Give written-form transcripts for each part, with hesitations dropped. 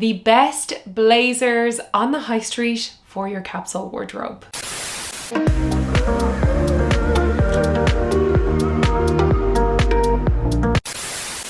The best blazers on the high street for your capsule wardrobe.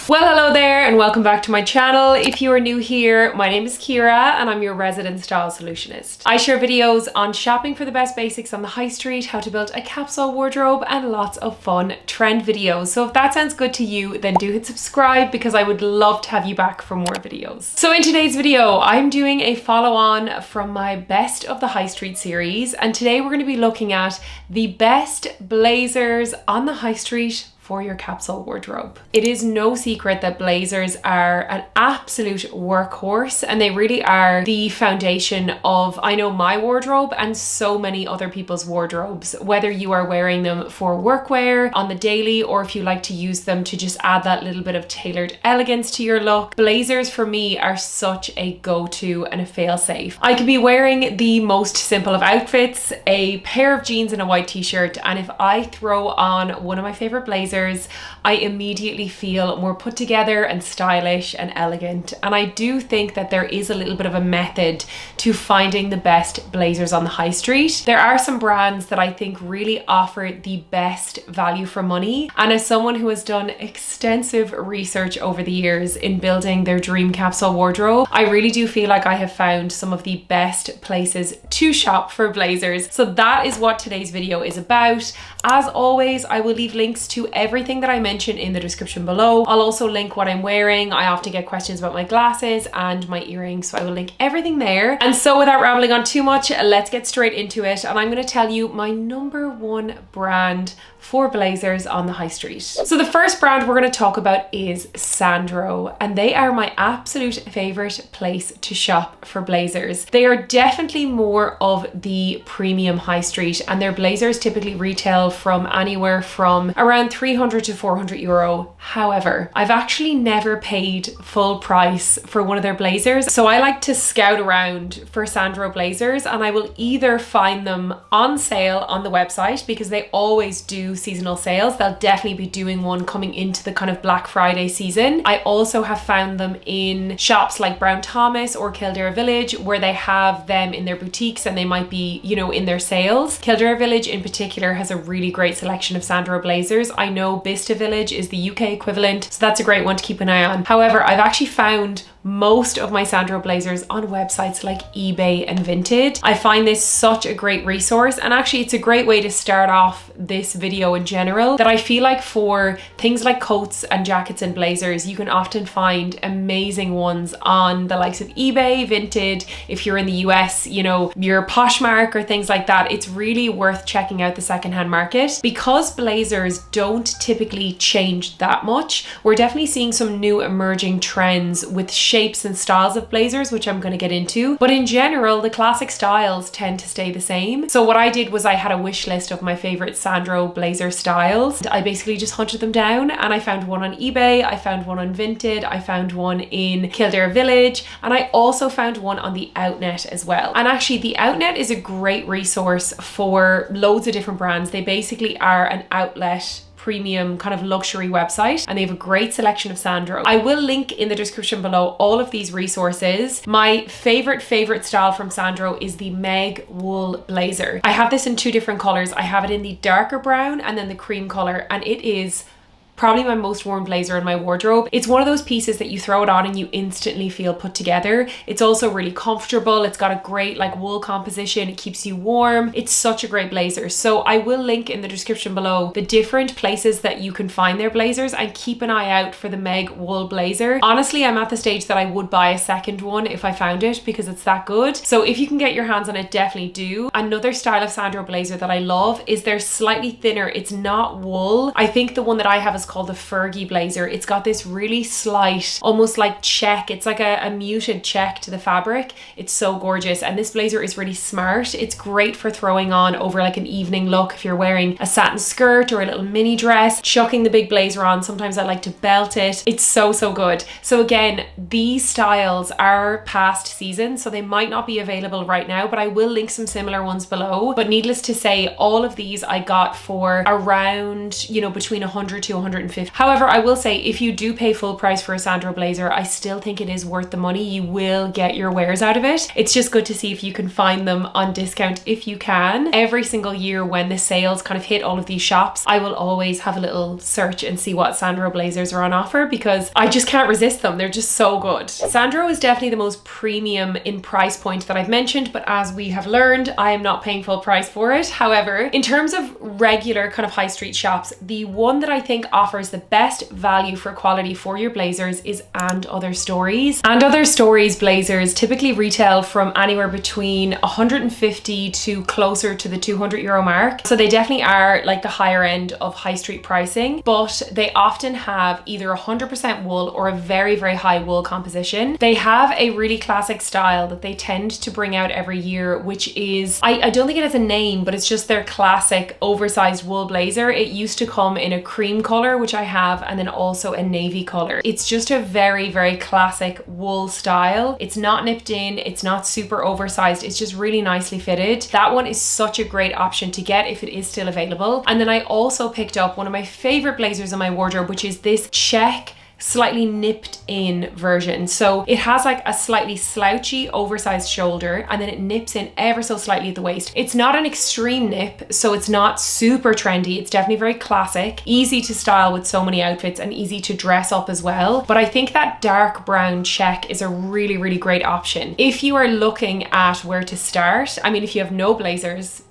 Well, hello there and welcome back to my channel. If you are new here, my name is Kira and I'm your resident style solutionist. I share videos on shopping for the best basics on the high street, how to build a capsule wardrobe, and lots of fun trend videos. So if that sounds good to you, then do hit subscribe because I would love to have you back for more videos. So in today's video, I'm doing a follow-on from my Best of the High Street series, and today we're going to be looking at the best blazers on the high street for your capsule wardrobe. It is no secret that blazers are an absolute workhorse, and they really are the foundation of, I know, my wardrobe and so many other people's wardrobes, whether you are wearing them for workwear on the daily or if you like to use them to just add that little bit of tailored elegance to your look. Blazers for me are such a go-to and a fail-safe. I could be wearing the most simple of outfits, a pair of jeans and a white t-shirt, and if I throw on one of my favorite blazers, I immediately feel more put together and stylish and elegant. And I do think that there is a little bit of a method to finding the best blazers on the high street. There are some brands that I think really offer the best value for money. And as someone who has done extensive research over the years in building their dream capsule wardrobe, I really do feel like I have found some of the best places to shop for blazers. So that is what today's video is about. As always, I will leave links to everything that I mentioned in the description below. I'll also link what I'm wearing. I often get questions about my glasses and my earrings, so I will link everything there. And so without rambling on too much, let's get straight into it. And I'm going to tell you my #1 brand for blazers on the high street. So the first brand we're going to talk about is Sandro, and they are my absolute favorite place to shop for blazers. They are definitely more of the premium high street, and their blazers typically retail from anywhere from around 300 to 400 euro. However, I've actually never paid full price for one of their blazers, so I like to scout around for Sandro blazers, and I will either find them on sale on the website because they always do seasonal sales. They'll definitely be doing one coming into the kind of Black Friday season. I also have found them in shops like Brown Thomas or Kildare Village, where they have them in their boutiques and they might be, you know, in their sales. Kildare Village in particular has a really great selection of Sandro blazers. I know Bista Village is the UK equivalent, so that's a great one to keep an eye on. However, I've actually found most of my Sandro blazers on websites like eBay and Vinted. I find this such a great resource, and actually it's a great way to start off this video in general, that I feel like for things like coats and jackets and blazers, you can often find amazing ones on the likes of eBay, Vinted. If you're in the US, you know, your Poshmark or things like that, it's really worth checking out the secondhand market. Because blazers don't typically change that much, we're definitely seeing some new emerging trends with shapes and styles of blazers, which I'm going to get into. But in general, the classic styles tend to stay the same. So what I did was I had a wish list of my favorite Sandro blazer styles. I basically just hunted them down, and I found one on eBay, I found one on Vinted, I found one in Kildare Village, and I also found one on the Outnet as well. And actually the Outnet is a great resource for loads of different brands. They basically are an outlet premium kind of luxury website, and they have a great selection of Sandro. I will link in the description below all of these resources. My favorite style from Sandro is the Meg wool blazer. I have this in 2 different colors. I have it in the darker brown and then the cream color, and it is probably my most worn blazer in my wardrobe. It's one of those pieces that you throw it on and you instantly feel put together. It's also really comfortable. It's got a great like wool composition. It keeps you warm. It's such a great blazer. So I will link in the description below the different places that you can find their blazers, and keep an eye out for the Meg wool blazer. Honestly, I'm at the stage that I would buy a second one if I found it because it's that good. So if you can get your hands on it, definitely do. Another style of Sandro blazer that I love is they're slightly thinner. It's not wool. I think the one that I have is called the Fergie blazer. It's got this really slight, almost like check. It's like a muted check to the fabric. It's so gorgeous. And this blazer is really smart. It's great for throwing on over like an evening look if you're wearing a satin skirt or a little mini dress, chucking the big blazer on. Sometimes I like to belt it. It's so good. So again, these styles are past season, so they might not be available right now, but I will link some similar ones below. But needless to say, all of these I got for around, you know, between 100 to 150 150. However, I will say if you do pay full price for a Sandro blazer, I still think it is worth the money. You will get your wares out of it. It's just good to see if you can find them on discount if you can. Every single year when the sales kind of hit all of these shops, I will always have a little search and see what Sandro blazers are on offer because I just can't resist them. They're just so good. Sandro is definitely the most premium in price point that I've mentioned, but as we have learned, I am not paying full price for it. However, in terms of regular kind of high street shops, the one that I think offers the best value for quality for your blazers is And Other Stories. And Other Stories blazers typically retail from anywhere between 150 to closer to the €200 mark. So they definitely are like the higher end of high street pricing, but they often have either 100% wool or a very, very high wool composition. They have a really classic style that they tend to bring out every year, which is, I don't think it has a name, but it's just their classic oversized wool blazer. It used to come in a cream color, which I have, and then also a navy color. It's just a very, very classic wool style. It's not nipped in, it's not super oversized, it's just really nicely fitted. That one is such a great option to get if it is still available. And then I also picked up one of my favorite blazers in my wardrobe, which is this check slightly nipped in version. So it has like a slightly slouchy oversized shoulder and then it nips in ever so slightly at the waist. It's not an extreme nip, so it's not super trendy. It's definitely very classic, easy to style with so many outfits and easy to dress up as well. But I think that dark brown check is a really, really great option. If you are looking at where to start, I mean, if you have no blazers,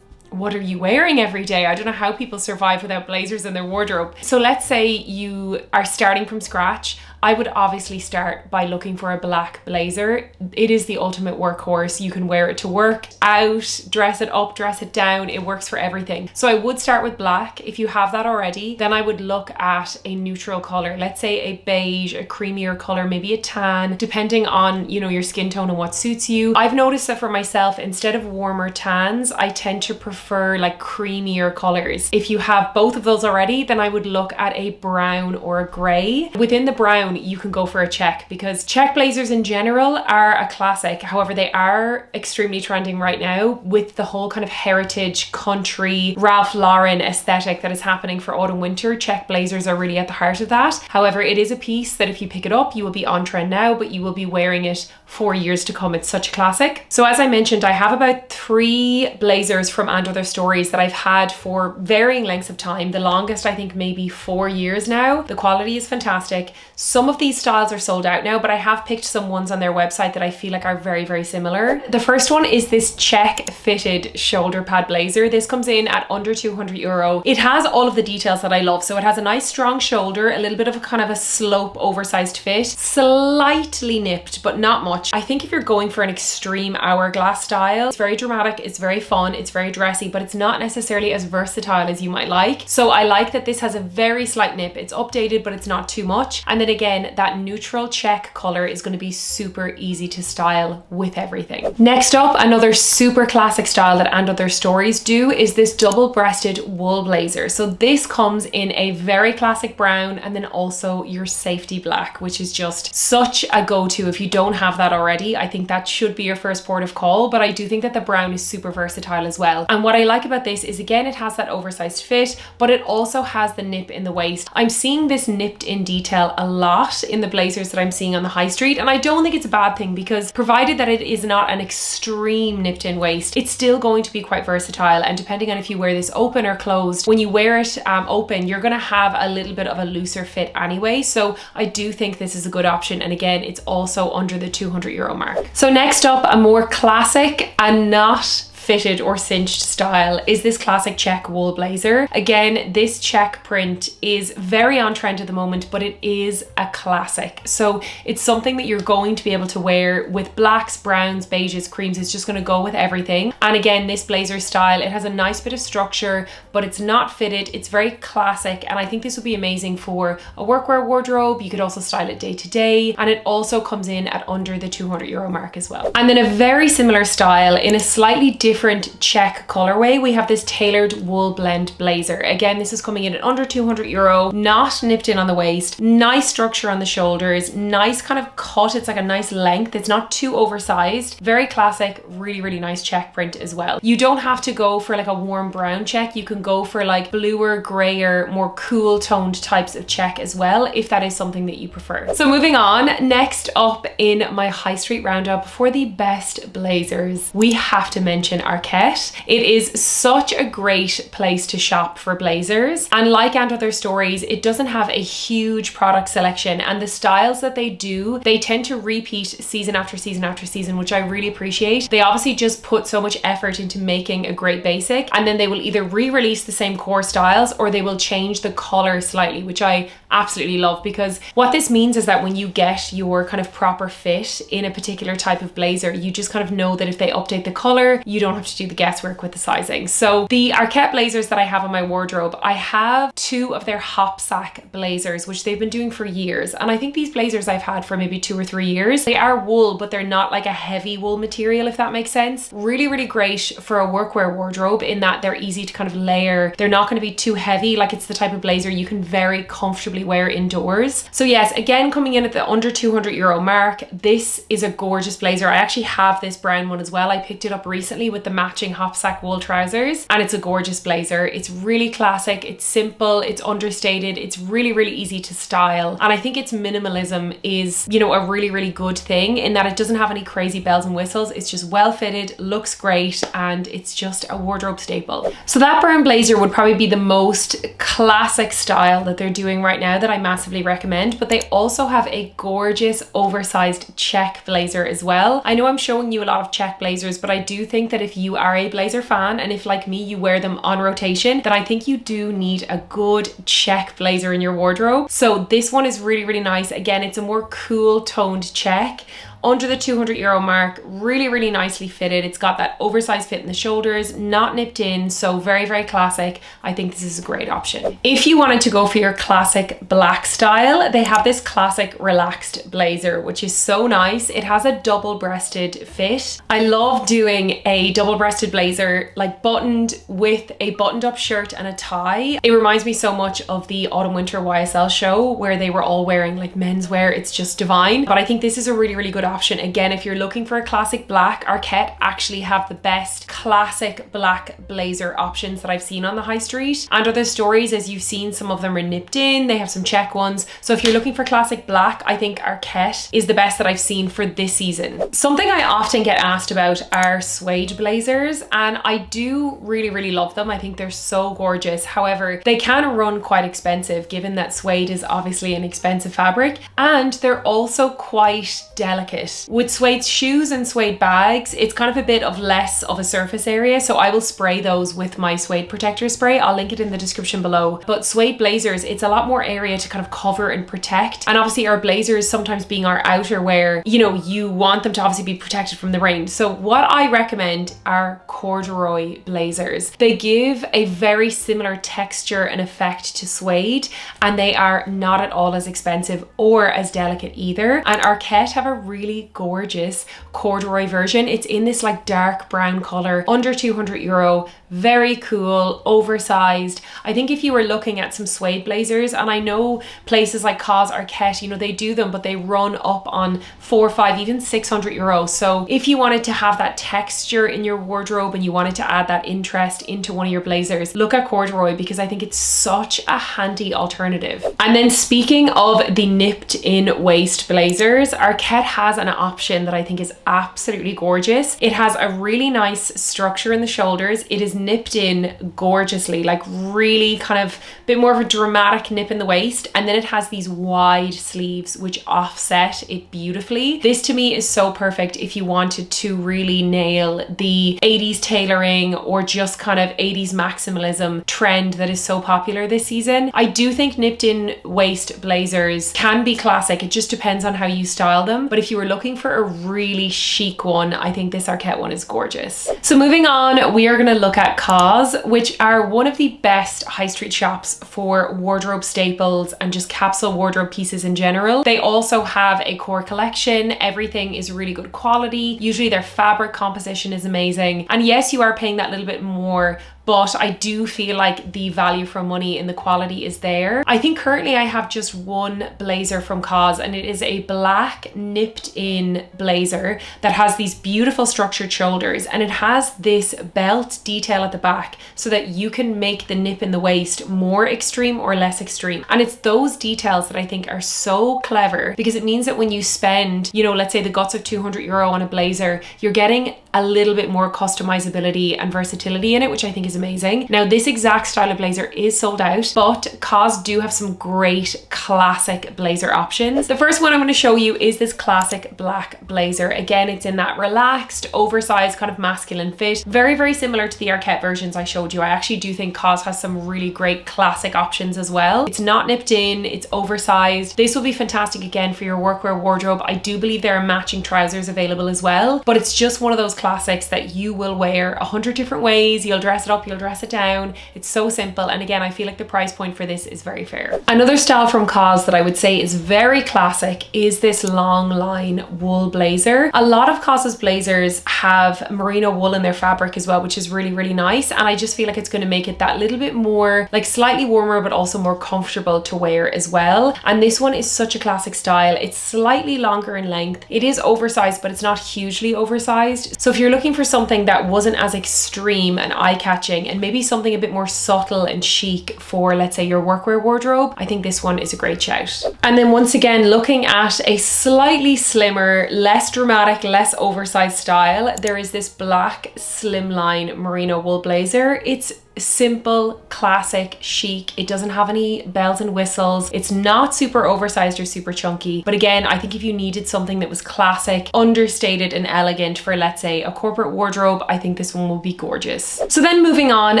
what are you wearing every day? I don't know how people survive without blazers in their wardrobe. So let's say you are starting from scratch. I would obviously start by looking for a black blazer. It is the ultimate workhorse. You can wear it to work, out, dress it up, dress it down. It works for everything. So I would start with black. If you have that already, then I would look at a neutral color. Let's say a beige, a creamier color, maybe a tan, depending on, you know, your skin tone and what suits you. I've noticed that for myself, instead of warmer tans, I tend to prefer like creamier colors. If you have both of those already, then I would look at a brown or a gray. Within the brown, you can go for a check because check blazers in general are a classic. However, they are extremely trending right now with the whole kind of heritage country Ralph Lauren aesthetic that is happening for autumn winter. Check blazers are really at the heart of that. However, it is a piece that if you pick it up, you will be on trend now, but you will be wearing it for years to come. It's such a classic. So as I mentioned, I have about 3 blazers from And Other Stories that I've had for varying lengths of time. The longest, I think, maybe 4 years now. The quality is fantastic. Some of these styles are sold out now, but I have picked some ones on their website that I feel like are very, very similar. The first one is this check fitted shoulder pad blazer. This comes in at under €200. It has all of the details that I love. So it has a nice strong shoulder, a little bit of a kind of a slope oversized fit, slightly nipped, but not much. I think if you're going for an extreme hourglass style, it's very dramatic, it's very fun, it's very dressy, but it's not necessarily as versatile as you might like. So I like that this has a very slight nip. It's updated, but it's not too much. And then again, that neutral check color is going to be super easy to style with everything. Next up, another super classic style that And Other Stories do is this double-breasted wool blazer. So this comes in a very classic brown and then also your safety black, which is just such a go-to if you don't have that already. I think that should be your first port of call, but I do think that the brown is super versatile as well. And what I like about this is, again, it has that oversized fit, but it also has the nip in the waist. I'm seeing this nipped in detail a lot in the blazers that I'm seeing on the high street, and I don't think it's a bad thing because provided that it is not an extreme nipped in waist, it's still going to be quite versatile. And depending on if you wear this open or closed, when you wear it open, you're going to have a little bit of a looser fit anyway. So I do think this is a good option. And again, it's also under the €200 mark. So next up, a more classic and not fitted or cinched style is this classic check wool blazer. Again, this check print is very on trend at the moment, but it is a classic. So it's something that you're going to be able to wear with blacks, browns, beiges, creams. It's just going to go with everything. And again, this blazer style, it has a nice bit of structure, but it's not fitted. It's very classic. And I think this would be amazing for a workwear wardrobe. You could also style it day to day. And it also comes in at under the €200 mark as well. And then a very similar style in a slightly different different check colorway, we have this tailored wool blend blazer. Again, this is coming in at under €200, not nipped in on the waist, nice structure on the shoulders, nice kind of cut. It's like a nice length. It's not too oversized. Very classic, really, really nice check print as well. You don't have to go for like a warm brown check. You can go for like bluer, grayer, more cool toned types of check as well, if that is something that you prefer. So moving on, next up in my high street roundup for the best blazers, we have to mention Arket. It is such a great place to shop for blazers, and like and other stories, it doesn't have a huge product selection, and the styles that they do, they tend to repeat season after season after season, which I really appreciate. They obviously just put so much effort into making a great basic, and then they will either re-release the same core styles or they will change the color slightly, which I absolutely love, because what this means is that when you get your kind of proper fit in a particular type of blazer, you just kind of know that if they update the color, you don't have to do the guesswork with the sizing. So the Arket blazers that I have in my wardrobe, I have two of their hop sack blazers, which they've been doing for years. And I think these blazers I've had for maybe 2 or 3 years. They are wool, but they're not like a heavy wool material, if that makes sense. Really, really great for a workwear wardrobe in that they're easy to kind of layer. They're not going to be too heavy. Like, it's the type of blazer you can very comfortably wear indoors. So yes, again, coming in at the under €200 mark, this is a gorgeous blazer. I actually have this brown one as well. I picked it up recently with the matching hop sack wool trousers, and it's a gorgeous blazer. It's really classic, it's simple, it's understated, it's really, really easy to style. And I think its minimalism is, you know, a really, really good thing in that it doesn't have any crazy bells and whistles. It's just well fitted, looks great, and it's just a wardrobe staple. So that brown blazer would probably be the most classic style that they're doing right now that I massively recommend, but they also have a gorgeous oversized check blazer as well. I know I'm showing you a lot of check blazers, but I do think that if you are a blazer fan, and if like me, you wear them on rotation, then I think you do need a good check blazer in your wardrobe. So this one is really, really nice. Again, it's a more cool toned check. Under the €200 mark, really, really nicely fitted. It's got that oversized fit in the shoulders, not nipped in, so very, very classic. I think this is a great option. If you wanted to go for your classic black style, they have this classic relaxed blazer, which is so nice. It has a double-breasted fit. I love doing a double-breasted blazer, like buttoned with a buttoned up shirt and a tie. It reminds me so much of the autumn winter YSL show where they were all wearing like menswear. It's just divine. But I think this is a really, really good option. Again, if you're looking for a classic black, Arket actually have the best classic black blazer options that I've seen on the high street. And other stories, as you've seen, some of them are nipped in, they have some check ones. So if you're looking for classic black, I think Arket is the best that I've seen for this season. Something I often get asked about are suede blazers, and I do really, really love them. I think they're so gorgeous. However, they can run quite expensive given that suede is obviously an expensive fabric, and they're also quite delicate. With suede shoes and suede bags, it's kind of a bit of less of a surface area, so I will spray those with my suede protector spray. I'll link it in the description below. But suede blazers, it's a lot more area to kind of cover and protect, and obviously our blazers sometimes being our outerwear, you know, you want them to obviously be protected from the rain. So what I recommend are corduroy blazers. They give a very similar texture and effect to suede, and they are not at all as expensive or as delicate either. And Arket have a really gorgeous corduroy version. It's in this like dark brown color, under €200, very cool, oversized. I think if you were looking at some suede blazers, and I know places like Cos, Arket, you know, they do them, but they run up on 400, 500, even €600. So if you wanted to have that texture in your wardrobe and you wanted to add that interest into one of your blazers, look at corduroy, because I think it's such a handy alternative. And then speaking of the nipped in waist blazers, Arket has an option that I think is absolutely gorgeous. It has a really nice structure in the shoulders. It is nipped in gorgeously, like really kind of a bit more of a dramatic nip in the waist, and then it has these wide sleeves which offset it beautifully. This to me is so perfect if you wanted to really nail the 80s tailoring or just kind of 80s maximalism trend that is so popular this season. I do think nipped in waist blazers can be classic. It just depends on how you style them, but if you were looking for a really chic one, I think this Arket one is gorgeous. So moving on, we are going to look at Cause, which are one of the best high street shops for wardrobe staples and just capsule wardrobe pieces in general. They also have a core collection. Everything is really good quality. Usually their fabric composition is amazing. And yes, you are paying that little bit more, but I do feel like the value for money in the quality is there. I think currently I have just one blazer from Cause, and it is a black nipped in blazer that has these beautiful structured shoulders, and it has this belt detail at the back so that you can make the nip in the waist more extreme or less extreme. And it's those details that I think are so clever, because it means that when you spend, you know, let's say the guts of €200 on a blazer, you're getting a little bit more customizability and versatility in it, which I think is amazing. Now, this exact style of blazer is sold out, but Cause do have some great classic blazer options. The first one I'm going to show you is this classic black blazer. Again, it's in that relaxed, oversized kind of masculine fit. Very, very similar to the Arket versions I showed you. I actually do think Cause has some really great classic options as well. It's not nipped in, it's oversized. This will be fantastic again for your workwear wardrobe. I do believe there are matching trousers available as well, but it's just one of those classics that you will wear 100 different ways. You'll dress it up, you'll dress it down. It's so simple. And again, I feel like the price point for this is very fair. Another style from Cause that I would say is very classic is this long line wool blazer. A lot of Cause's blazers have merino wool in their fabric as well, which is really, really nice. And I just feel like it's going to make it that little bit more, like slightly warmer, but also more comfortable to wear as well. And this one is such a classic style. It's slightly longer in length. It is oversized, but it's not hugely oversized. So if you're looking for something that wasn't as extreme and eye-catching, and maybe something a bit more subtle and chic for, let's say, your workwear wardrobe, I think this one is a great shout. And then once again, looking at a slightly slimmer, less dramatic, less oversized style, there is this black slimline merino wool blazer. It's simple, classic, chic. It doesn't have any bells and whistles. It's not super oversized or super chunky. But again, I think if you needed something that was classic, understated and elegant for, let's say, a corporate wardrobe, I think this one will be gorgeous. So then moving on,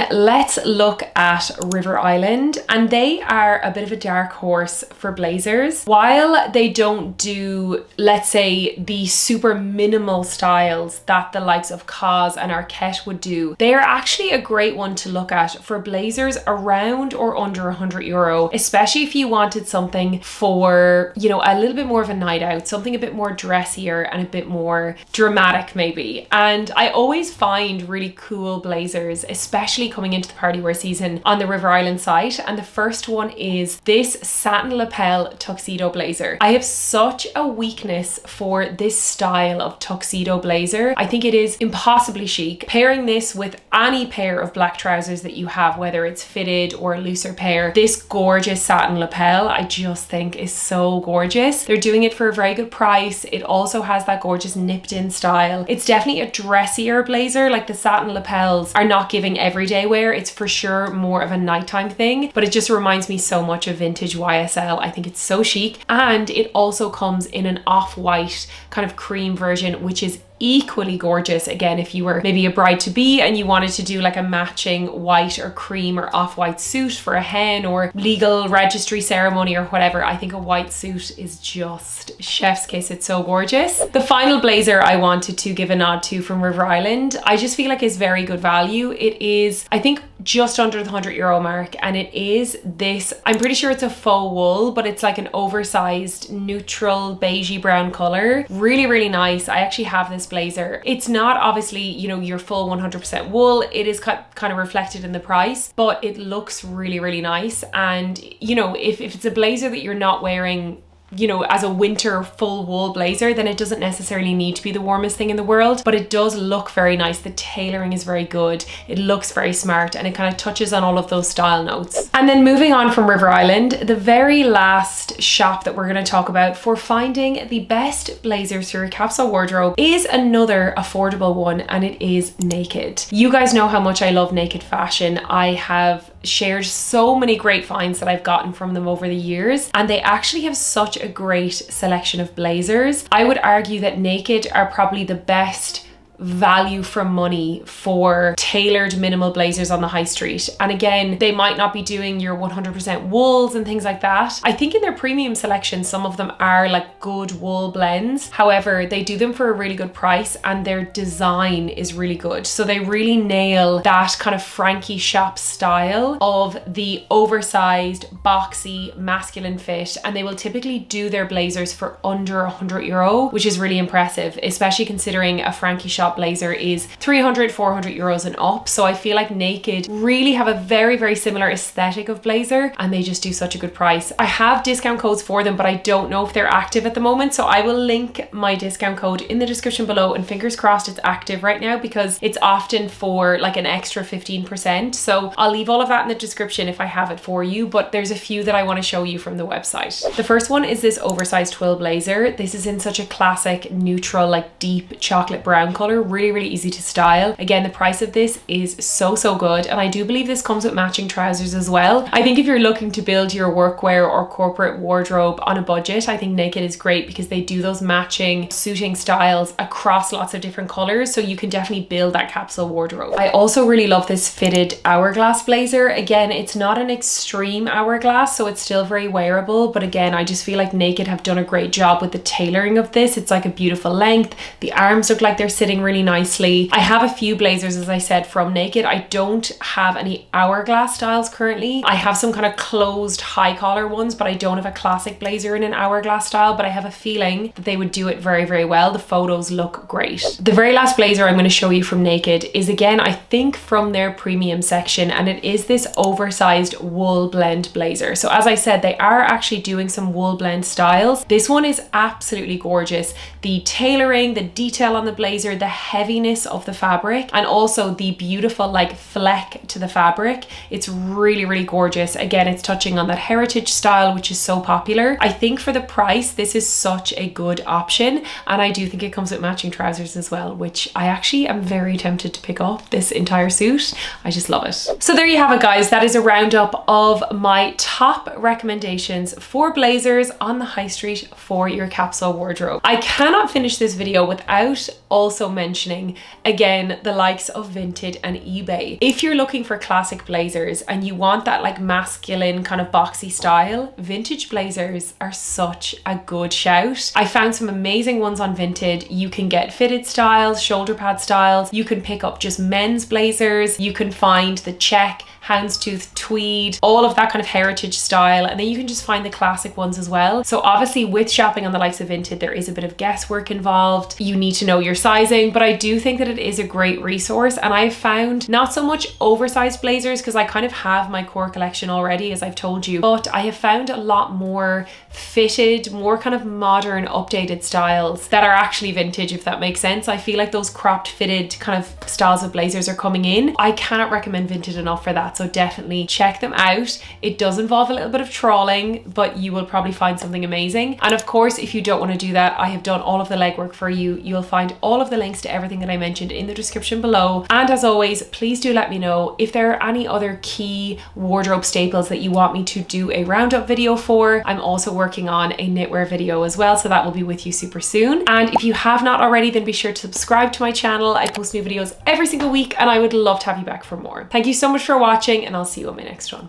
let's look at River Island. And they are a bit of a dark horse for blazers. While they don't do, let's say, the super minimal styles that the likes of Cause and Arket would do, they are actually a great one to look at for blazers around or under €100, especially if you wanted something for, you know, a little bit more of a night out, something a bit more dressier and a bit more dramatic maybe. And I always find really cool blazers, especially coming into the party wear season, on the River Island site. And the first one is this satin lapel tuxedo blazer. I have such a weakness for this style of tuxedo blazer. I think it is impossibly chic. Pairing this with any pair of black trousers that you have, whether it's fitted or a looser pair, this gorgeous satin lapel I just think is so gorgeous. They're doing it for a very good price. It also has that gorgeous nipped in style. It's definitely a dressier blazer. Like, the satin lapels are not giving everyday wear. It's for sure more of a nighttime thing, but it just reminds me so much of vintage YSL. I think it's so chic. And it also comes in an off-white kind of cream version, which is equally gorgeous. Again, if you were maybe a bride-to-be and you wanted to do like a matching white or cream or off-white suit for a hen or legal registry ceremony or whatever, I think a white suit is just chef's kiss. It's so gorgeous. The final blazer I wanted to give a nod to from River Island, I just feel like is very good value. It is, I think, just under the €100 mark, and it is this, I'm pretty sure it's a faux wool, but it's like an oversized neutral beigey brown color. Really, really nice. I actually have this blazer. It's not obviously, you know, your full 100% wool. It is kind of reflected in the price, but it looks really, really nice. And you know, if it's a blazer that you're not wearing, you know, as a winter full wool blazer, then it doesn't necessarily need to be the warmest thing in the world, but it does look very nice. The tailoring is very good. It looks very smart, and it kind of touches on all of those style notes. And then moving on from River Island, the very last shop that we're going to talk about for finding the best blazers for your capsule wardrobe is another affordable one, and it is Naked. You guys know how much I love Naked fashion. I have shared so many great finds that I've gotten from them over the years, and they actually have such a great selection of blazers. I would argue that Naked are probably the best value for money for tailored minimal blazers on the high street. And again, they might not be doing your 100% wools and things like that. I think in their premium selection, some of them are like good wool blends. However, they do them for a really good price and their design is really good. So they really nail that kind of Frankie shop style of the oversized, boxy, masculine fit. And they will typically do their blazers for under €100, which is really impressive, especially considering a Frankie shop blazer is 300, 400 euros and up. So I feel like Naked really have a very, very similar aesthetic of blazer and they just do such a good price. I have discount codes for them, but I don't know if they're active at the moment. So I will link my discount code in the description below and fingers crossed it's active right now because it's often for like an extra 15%. So I'll leave all of that in the description if I have it for you, but there's a few that I want to show you from the website. The first one is this oversized twill blazer. This is in such a classic neutral, like deep chocolate brown color, really, really easy to style. Again, the price of this is so good. And I do believe this comes with matching trousers as well. I think if you're looking to build your workwear or corporate wardrobe on a budget, I think Naked is great because they do those matching suiting styles across lots of different colors. So you can definitely build that capsule wardrobe. I also really love this fitted hourglass blazer. Again, it's not an extreme hourglass, so it's still very wearable. But again, I just feel like Naked have done a great job with the tailoring of this. It's like a beautiful length. The arms look like they're sitting really nicely. I have a few blazers, as I said, from Naked. I don't have any hourglass styles currently. I have some kind of closed high collar ones, but I don't have a classic blazer in an hourglass style, but I have a feeling that they would do it very, very well. The photos look great. The very last blazer I'm going to show you from Naked is, again, I think from their premium section, and it is this oversized wool blend blazer. So as I said, they are actually doing some wool blend styles. This one is absolutely gorgeous. The tailoring, the detail on the blazer, the heaviness of the fabric, and also the beautiful like fleck to the fabric. It's really, really gorgeous. Again, it's touching on that heritage style, which is so popular. I think for the price, this is such a good option. And I do think it comes with matching trousers as well, which I actually am very tempted to pick up this entire suit. I just love it. So there you have it, guys. That is a roundup of my top recommendations for blazers on the high street for your capsule wardrobe. I cannot finish this video without also mentioning, again, the likes of Vinted and eBay. If you're looking for classic blazers and you want that like masculine kind of boxy style, vintage blazers are such a good shout. I found some amazing ones on Vinted. You can get fitted styles, shoulder pad styles. You can pick up just men's blazers. You can find the check, houndstooth, tweed, all of that kind of heritage style, and then you can just find the classic ones as well. So obviously with shopping on the likes of Vinted, there is a bit of guesswork involved. You need to know your sizing, but I do think that it is a great resource. And I've found not so much oversized blazers because I kind of have my core collection already, as I've told you, but I have found a lot more fitted, more kind of modern, updated styles that are actually vintage, if that makes sense. I feel like those cropped fitted kind of styles of blazers are coming in. I cannot recommend Vinted enough for that. So definitely check them out. It does involve a little bit of trawling, but you will probably find something amazing. And of course, if you don't want to do that, I have done all of the legwork for you. You'll find all of the links to everything that I mentioned in the description below. And as always, please do let me know if there are any other key wardrobe staples that you want me to do a roundup video for. I'm also working on a knitwear video as well, so that will be with you super soon. And if you have not already, then be sure to subscribe to my channel. I post new videos every single week and I would love to have you back for more. Thank you so much for watching, and I'll see you on my next one.